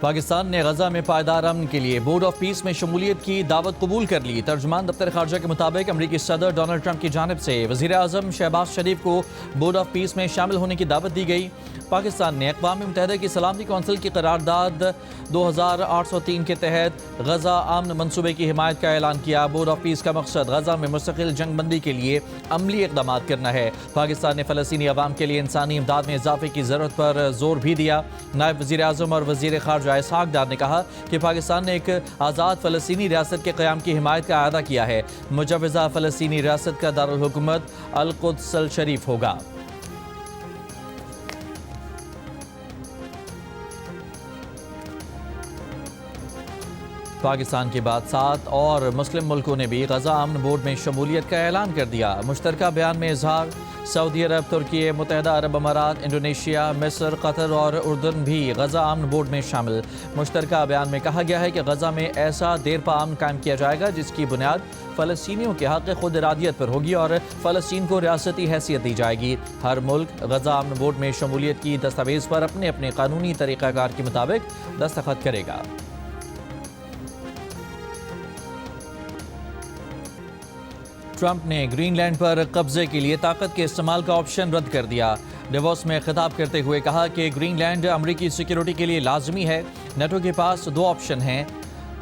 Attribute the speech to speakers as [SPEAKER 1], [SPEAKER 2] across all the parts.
[SPEAKER 1] پاکستان نے غزہ میں پائیدار امن کے لیے بورڈ آف پیس میں شمولیت کی دعوت قبول کر لی۔ ترجمان دفتر خارجہ کے مطابق امریکی صدر ڈونلڈ ٹرمپ کی جانب سے وزیر اعظم شہباز شریف کو بورڈ آف پیس میں شامل ہونے کی دعوت دی گئی۔ پاکستان نے اقوام متحدہ کی سلامتی کونسل کی قرارداد 2803 کے تحت غزہ امن منصوبے کی حمایت کا اعلان کیا۔ بورڈ آف پیس کا مقصد غزہ میں مستقل جنگ بندی کے لیے عملی اقدامات کرنا ہے۔ پاکستان نے فلسطینی عوام کے لیے انسانی امداد میں اضافے کی ضرورت پر زور بھی دیا۔ نائب وزیر اعظم اور وزیر خارجہ اسحاق ڈار نے کہا کہ پاکستان نے ایک آزاد فلسطینی ریاست کے قیام کی حمایت کا اعادہ کیا ہے۔ مجوزہ فلسطینی ریاست کا دارالحکومت القدس الشریف ہوگا۔ پاکستان کے بعد 7 اور مسلم ملکوں نے بھی غزہ امن بورڈ میں شمولیت کا اعلان کر دیا۔ مشترکہ بیان میں اظہار سعودی عرب، ترکی، متحدہ عرب امارات، انڈونیشیا، مصر، قطر اور اردن بھی غزہ امن بورڈ میں شامل۔ مشترکہ بیان میں کہا گیا ہے کہ غزہ میں ایسا دیرپا امن قائم کیا جائے گا جس کی بنیاد فلسطینیوں کے حق خود ارادیت پر ہوگی اور فلسطین کو ریاستی حیثیت دی جائے گی۔ ہر ملک غزہ امن بورڈ میں شمولیت کی دستاویز پر اپنے اپنے قانونی طریقہ کار کے مطابق دستخط کرے گا۔ ٹرمپ نے گرین لینڈ پر قبضے کے لیے طاقت کے استعمال کا آپشن رد کر دیا۔ ڈیووس میں خطاب کرتے ہوئے کہا کہ گرین لینڈ امریکی سیکیورٹی کے لیے لازمی ہے۔ نیٹو کے پاس 2 آپشن ہیں،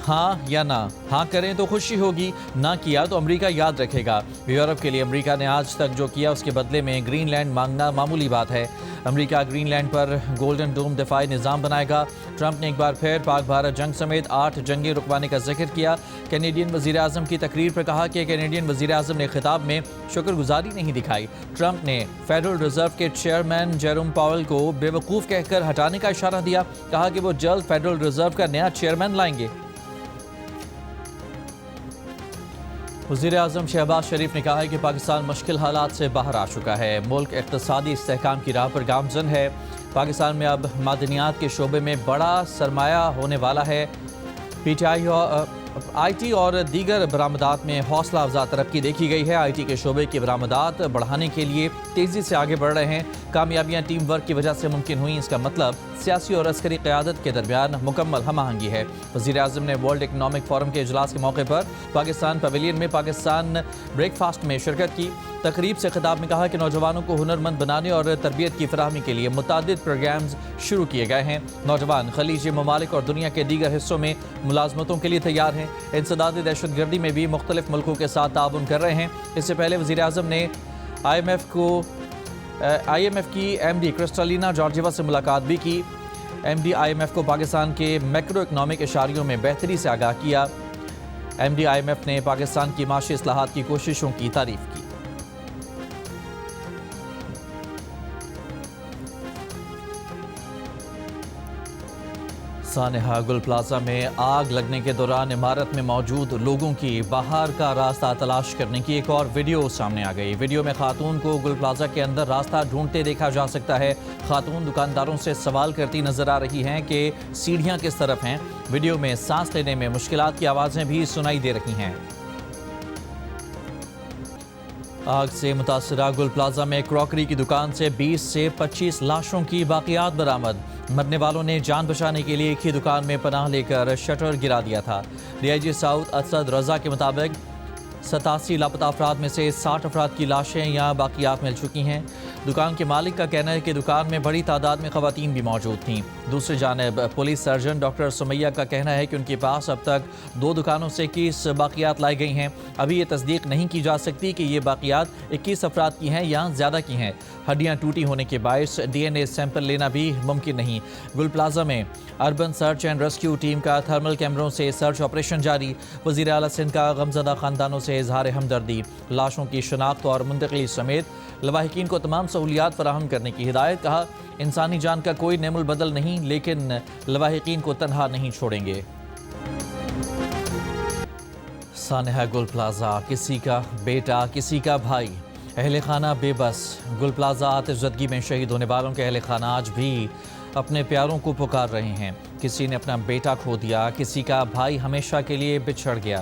[SPEAKER 1] ہاں یا نہ۔ ہاں کریں تو خوشی ہوگی، نہ کیا تو امریکہ یاد رکھے گا۔ یورپ کے لیے امریکہ نے آج تک جو کیا اس کے بدلے میں گرین لینڈ مانگنا معمولی بات ہے۔ امریکہ گرین لینڈ پر گولڈن ڈوم دفاعی نظام بنائے گا۔ ٹرمپ نے ایک بار پھر پاک بھارت جنگ سمیت 8 جنگیں رکوانے کا ذکر کیا۔ کینیڈین وزیر اعظم کی تقریر پر کہا کہ کینیڈین وزیر اعظم نے خطاب میں شکر گزاری نہیں دکھائی۔ ٹرمپ نے فیڈرل ریزرو کے چیئرمین جیروم پاول کو بے وقوف کہہ کر ہٹانے کا اشارہ دیا۔ کہا کہ وہ جلد فیڈرل ریزرو کا نیا چیئرمین لائیں گے۔ وزیر اعظم شہباز شریف نے کہا ہے کہ پاکستان مشکل حالات سے باہر آ چکا ہے۔ ملک اقتصادی استحکام کی راہ پر گامزن ہے۔ پاکستان میں اب معدنیات کے شعبے میں بڑا سرمایہ ہونے والا ہے۔ آئی ٹی اور دیگر برآمدات میں حوصلہ افزا ترقی دیکھی گئی ہے۔ آئی ٹی کے شعبے کی برآمدات بڑھانے کے لیے تیزی سے آگے بڑھ رہے ہیں۔ کامیابیاں ٹیم ورک کی وجہ سے ممکن ہوئیں۔ اس کا مطلب سیاسی اور عسکری قیادت کے درمیان مکمل ہم آہنگی ہے۔ وزیر اعظم نے ورلڈ اکنامک فورم کے اجلاس کے موقع پر پاکستان پویلین میں پاکستان بریک فاسٹ میں شرکت کی۔ تقریب سے خطاب میں کہا کہ نوجوانوں کو ہنرمند بنانے اور تربیت کی فراہمی کے لیے متعدد پروگرامز شروع کیے گئے ہیں۔ نوجوان خلیجی ممالک اور دنیا کے دیگر حصوں میں ملازمتوں کے لیے تیار ہیں۔ انسداد دہشت گردی میں بھی مختلف ملکوں کے ساتھ تعاون کر رہے ہیں۔ اس سے پہلے وزیر اعظم نے آئی ایم ایف کی ایم ڈی کرسٹلینا جارجیوا سے ملاقات بھی کی۔ M D I M F کو پاکستان کے میکرو اکنامک اشاریوں میں بہتری سے آگاہ کیا۔ M D I M F نے پاکستان کی معاشی اصلاحات کی کوششوں کی تعریف کی۔ سانحہ گل پلازا میں آگ لگنے کے دوران عمارت میں موجود لوگوں کی باہر کا راستہ تلاش کرنے کی ایک اور ویڈیو سامنے آ گئی۔ ویڈیو میں خاتون کو گل پلازا کے اندر راستہ ڈھونڈتے دیکھا جا سکتا ہے۔ خاتون دکانداروں سے سوال کرتی نظر آ رہی ہیں کہ سیڑھیاں کس طرف ہیں۔ ویڈیو میں سانس لینے میں مشکلات کی آوازیں بھی سنائی دے رہی ہیں۔ آگ سے متاثرہ گل پلازا میں کراکری کی دکان سے 20 سے 25 لاشوں کی باقیات برآمد۔ مرنے والوں نے جان بچانے کے لیے ایک ہی دکان میں پناہ لے کر شٹر گرا دیا تھا۔ D I G south Asad Raza کے مطابق 87 لاپتہ افراد میں سے 60 افراد کی لاشیں یا باقیات مل چکی ہیں۔ دکان کے مالک کا کہنا ہے کہ دکان میں بڑی تعداد میں خواتین بھی موجود تھیں۔ دوسری جانب پولیس سرجن ڈاکٹر سمیہ کا کہنا ہے کہ ان کے پاس اب تک 2 دکانوں سے 21 باقیات لائی گئی ہیں۔ ابھی یہ تصدیق نہیں کی جا سکتی کہ یہ باقیات 21 افراد کی ہیں یا زیادہ کی ہیں۔ ہڈیاں ٹوٹی ہونے کے باعث ڈی این اے سیمپل لینا بھی ممکن نہیں۔ گل پلازا میں urban search and rescue team کا تھرمل کیمروں سے سرچ آپریشن جاری۔ وزیر اعلیٰ سندھ کا غمزدہ خاندانوں سے اظہار ہمدردی۔ لاشوں کی شناخت اور منتقلی سمیت لواحقین کو تمام سہولیات فراہم کرنے کی ہدایت۔ کہا انسانی جان کا کوئی نعم البدل نہیں، لیکن لواحقین کو تنہا نہیں چھوڑیں گے۔ سانحہ گل پلازا، کسی کا بیٹا، کسی کا بھائی، اہل خانہ بے بس۔ گل پلازا آتش زدگی میں شہید ہونے والوں کے اہل خانہ آج بھی اپنے پیاروں کو پکار رہے ہیں۔ کسی نے اپنا بیٹا کھو دیا، کسی کا بھائی ہمیشہ کے لیے بچھڑ گیا۔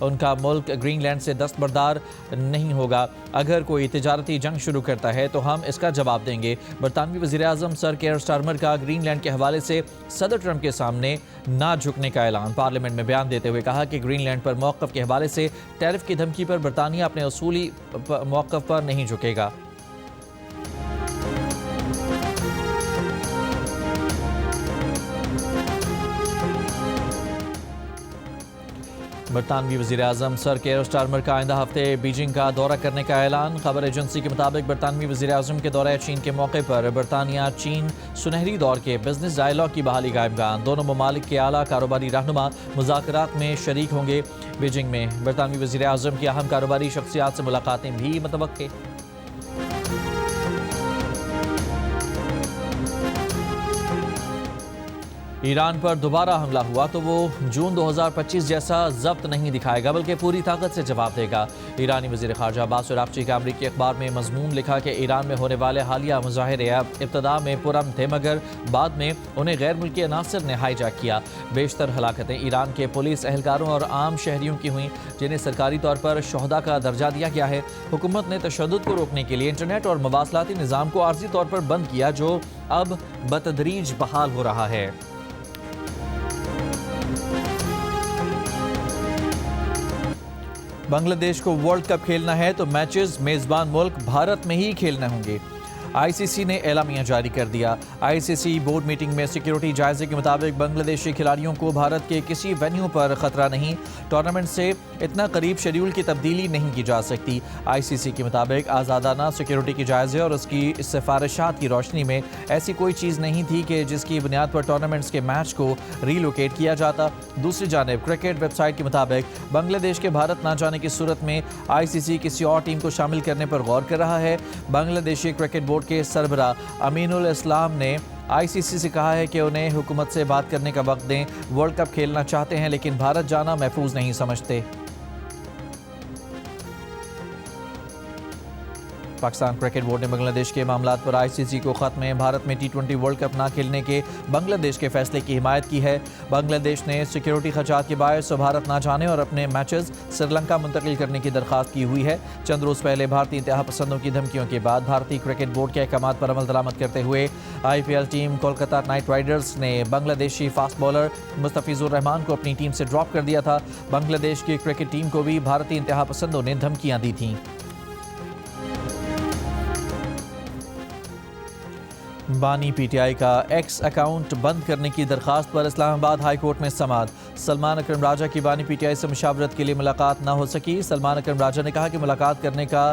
[SPEAKER 1] ان کا ملک گرین لینڈ سے دستبردار نہیں ہوگا۔ اگر کوئی تجارتی جنگ شروع کرتا ہے تو ہم اس کا جواب دیں گے۔ برطانوی وزیر اعظم سر کیئر سٹارمر کا گرین لینڈ کے حوالے سے صدر ٹرمپ کے سامنے نہ جھکنے کا اعلان۔ پارلیمنٹ میں بیان دیتے ہوئے کہا کہ گرین لینڈ پر موقف کے حوالے سے ٹیرف کی دھمکی پر برطانیہ اپنے اصولی موقف پر نہیں جھکے گا۔ برطانوی وزیر اعظم سر کیئر سٹارمر کا آئندہ ہفتے بیجنگ کا دورہ کرنے کا اعلان۔ خبر ایجنسی کے مطابق برطانوی وزیر اعظم کے دورہ چین کے موقع پر برطانیہ چین سنہری دور کے بزنس ڈائیلاگ کی بحالی کا امکان۔ دونوں ممالک کے اعلیٰ کاروباری رہنما مذاکرات میں شریک ہوں گے۔ بیجنگ میں برطانوی وزیر اعظم کی اہم کاروباری شخصیات سے ملاقاتیں بھی متوقع۔ ایران پر دوبارہ حملہ ہوا تو وہ جون 2025 جیسا ضبط نہیں دکھائے گا بلکہ پوری طاقت سے جواب دے گا۔ ایرانی وزیر خارجہ عباس عراقچی کا امریکی اخبار میں مضمون لکھا کہ ایران میں ہونے والے حالیہ مظاہرے ابتدا میں پرامن تھے مگر بعد میں انہیں غیر ملکی عناصر نے ہائی جیک کیا۔ بیشتر ہلاکتیں ایران کے پولیس اہلکاروں اور عام شہریوں کی ہوئیں جنہیں سرکاری طور پر شہداء کا درجہ دیا گیا ہے۔ حکومت نے تشدد کو روکنے کے لیے انٹرنیٹ اور مواصلاتی نظام کو عارضی طور پر بند کیا جو اب بتدریج بحال ہو رہا ہے۔ بنگلہ دیش کو ورلڈ کپ کھیلنا ہے تو میچز میزبان ملک بھارت میں ہی کھیلنے ہوں گے۔ آئی سی سی نے اعلامیہ جاری کر دیا۔ آئی سی سی بورڈ میٹنگ میں سیکیورٹی جائزے کے مطابق بنگلہ دیشی کھلاڑیوں کو بھارت کے کسی وینیو پر خطرہ نہیں۔ ٹورنامنٹ سے اتنا قریب شیڈیول کی تبدیلی نہیں کی جا سکتی۔ آئی سی سی کے مطابق آزادانہ سیکیورٹی کے جائزے اور اس کی سفارشات کی روشنی میں ایسی کوئی چیز نہیں تھی کہ جس کی بنیاد پر ٹورنامنٹس کے میچ کو ری لوکیٹ کیا جاتا۔ دوسری جانب کرکٹ ویب سائٹ کے مطابق بنگلہ دیش کے بھارت نہ جانے کی صورت میں آئی سی سی کسی اور ٹیم کو شامل کرنے پر غور کر رہا ہے۔ بنگلہ دیشی کرکٹ بورڈ کے سربراہ امین الاسلام نے آئی سی سی سے کہا ہے کہ انہیں حکومت سے بات کرنے کا وقت دیں۔ ورلڈ کپ کھیلنا چاہتے ہیں لیکن بھارت جانا محفوظ نہیں سمجھتے۔ پاکستان کرکٹ بورڈ نے بنگلہ دیش کے معاملات پر آئی سی سی کو خط میں بھارت میں ٹی20 ورلڈ کپ نہ کھیلنے کے بنگلہ دیش کے فیصلے کی حمایت کی ہے۔ بنگلہ دیش نے سیکیورٹی خدشات کے باعث بھارت نہ جانے اور اپنے میچز سری لنکا منتقل کرنے کی درخواست کی ہوئی ہے۔ چند روز پہلے بھارتی انتہا پسندوں کی دھمکیوں کے بعد بھارتی کرکٹ بورڈ کے احکامات پر عمل درآمد کرتے ہوئے I P L team Kolkata knight riders نے بنگلہ دیشی فاسٹ بالر مستفیض الرحمان کو اپنی ٹیم سے ڈراپ کر دیا تھا۔ بنگلہ دیش کی کرکٹ ٹیم کو بھی بھارتی انتہا پسندوں نے دھمکیاں دی تھیں۔ بانی پی ٹی آئی کا ایکس اکاؤنٹ بند کرنے کی درخواست پر اسلام آباد ہائی کورٹ میں سماعت۔ سلمان اکرم راجہ کی بانی پی ٹی آئی سے مشاورت کے لیے ملاقات نہ ہو سکی۔ سلمان اکرم راجہ نے کہا کہ ملاقات کرنے کا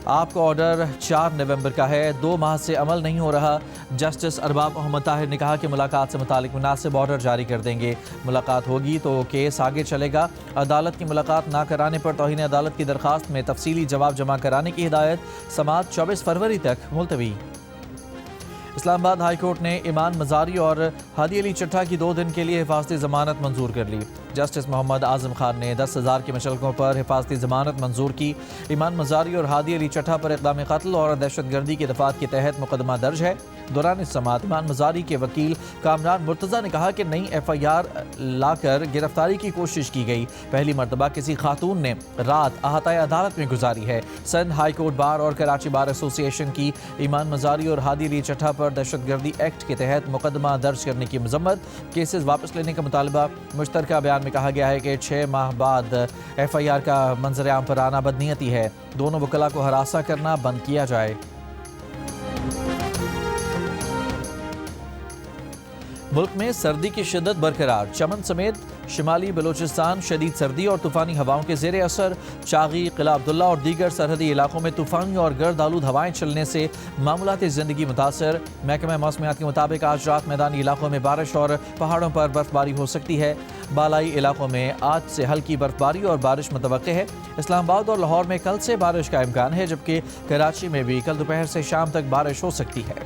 [SPEAKER 1] آپ کا آرڈر 4 نومبر کا ہے، 2 ماہ سے عمل نہیں ہو رہا۔ جسٹس ارباب محمد طاہر نے کہا کہ ملاقات سے متعلق مناسب آرڈر جاری کر دیں گے۔ ملاقات ہوگی تو کیس آگے چلے گا۔ عدالت کی ملاقات نہ کرانے پر توہین عدالت کی درخواست میں تفصیلی جواب جمع کرانے کی ہدایت۔ سماعت 24 فروری تک ملتوی۔ اسلام آباد ہائی کورٹ نے ایمان مزاری اور ہادی علی چٹھا کی 2 دن کے لیے حفاظتی ضمانت منظور کر لی۔ جسٹس محمد اعظم خان نے 10,000 کے مشترکوں پر حفاظتی ضمانت منظور کی۔ ایمان مزاری اور ہادی علی چٹھا پر اقدام قتل اور دہشت گردی کے دفعات کے تحت مقدمہ درج ہے۔ دوران اس سماعت ایمان مزاری کے وکیل کامران مرتضیٰ نے کہا کہ نئی ایف آئی آر لا کر گرفتاری کی کوشش کی گئی۔ پہلی مرتبہ کسی خاتون نے رات احاطۂ عدالت میں گزاری ہے۔ سندھ ہائی کورٹ بار اور کراچی بار ایسوسی ایشن کی ایمان مزاری اور ہادی علی چٹھا پر دہشت گردی ایکٹ کے تحت مقدمہ درج کرنے کی مذمت، کیسز واپس لینے کا مطالبہ۔ مشترکہ بیان میں کہا گیا ہے کہ 6 ماہ بعد ایف آئی آر کا منظر عام پر آنا بدنیتی ہے۔ دونوں وکلاء کو ہراساں کرنا بند کیا جائے۔ ملک میں سردی کی شدت برقرار، چمن سمیت شمالی بلوچستان شدید سردی اور طوفانی ہواؤں کے زیر اثر۔ چاغی، قلعہ عبداللہ اور دیگر سرحدی علاقوں میں طوفانی اور گرد آلود ہوائیں چلنے سے معمولاتی زندگی متاثر۔ محکمہ موسمیات کے مطابق آج رات میدانی علاقوں میں بارش اور پہاڑوں پر برف باری ہو سکتی ہے۔ بالائی علاقوں میں آج سے ہلکی برف باری اور بارش متوقع ہے۔ اسلام آباد اور لاہور میں کل سے بارش کا امکان ہے جبکہ کراچی میں بھی کل دوپہر سے شام تک بارش ہو سکتی ہے۔